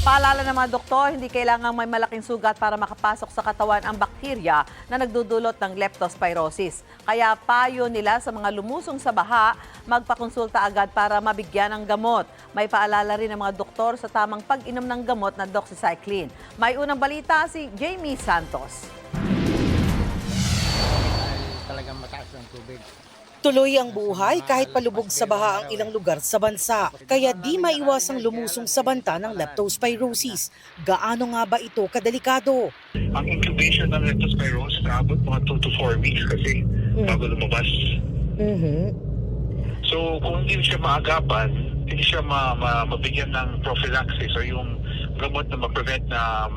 Paalala ng mga doktor, hindi kailangang may malaking sugat para makapasok sa katawan ang bakterya na nagdudulot ng leptospirosis. Kaya payo nila sa mga lumusong sa baha, magpakonsulta agad para mabigyan ng gamot. May paalala rin ng mga doktor sa tamang pag-inom ng gamot na doxycycline. May unang balita si Jamie Santos. Talagang mataas ang tubig. Tuloy ang buhay kahit palubog sa baha ang ilang lugar sa bansa. Kaya di maiwasang lumusong sa banta ng leptospirosis. Gaano nga ba ito kadelikado? Ang incubation ng leptospirosis naabot mga 2 to 4 weeks kasi bago lumabas. So kung hindi siya maagapan, hindi siya mabigyan ng prophylaxis o yung gamot na ma-prevent na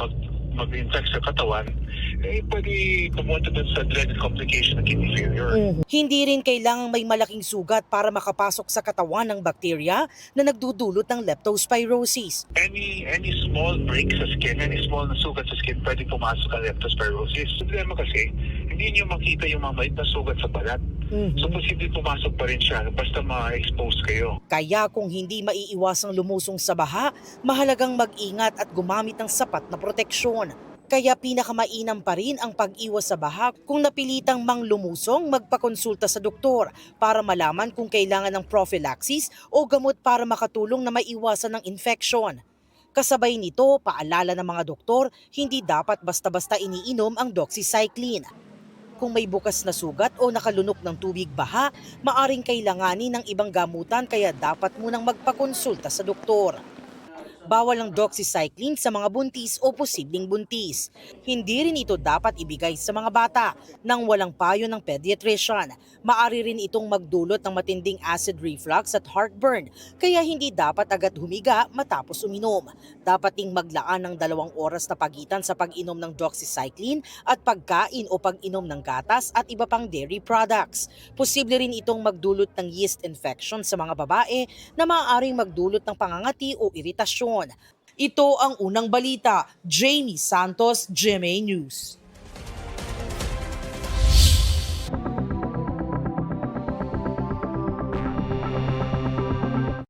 mag-infect sa katawan, pwede pumunta dun sa dreaded complication ng kidney failure. Hindi rin kailangang may malaking sugat para makapasok sa katawan ng bakterya na nagdudulot ng leptospirosis. Any small break sa skin, any small na sugat sa skin, pwede pumasok ang leptospirosis. Problema kasi, hindi niyo makita yung mga maliit na sugat sa balat. So posible pumasok pa rin siya basta ma-expose kayo. Kaya kung hindi maiiwasang lumusong sa baha, mahalagang mag-ingat at gumamit ng sapat na proteksyon. Kaya pinakamainam pa rin ang pag-iwas sa baha. Kung napilitang lumusong, magpakonsulta sa doktor para malaman kung kailangan ng prophylaxis o gamot para makatulong na maiwasan ng infection. Kasabay nito, paalala ng mga doktor, hindi dapat basta-basta iniinom ang doxycycline. Kung may bukas na sugat o nakalunok ng tubig baha, maaring kailanganin ng ibang gamutan kaya dapat munang magpakonsulta sa doktor. Bawal ang doxycycline sa mga buntis o posibleng buntis. Hindi rin ito dapat ibigay sa mga bata nang walang payo ng pediatrician. Maari rin itong magdulot ng matinding acid reflux at heartburn, kaya hindi dapat agad humiga matapos uminom. Dapat ding maglaan ng 2 oras na pagitan sa pag-inom ng doxycycline at pagkain o pag-inom ng gatas at iba pang dairy products. Posible rin itong magdulot ng yeast infection sa mga babae na maaaring magdulot ng pangangati o iritasyon. Ito ang unang balita. Jamie Santos, GMA News.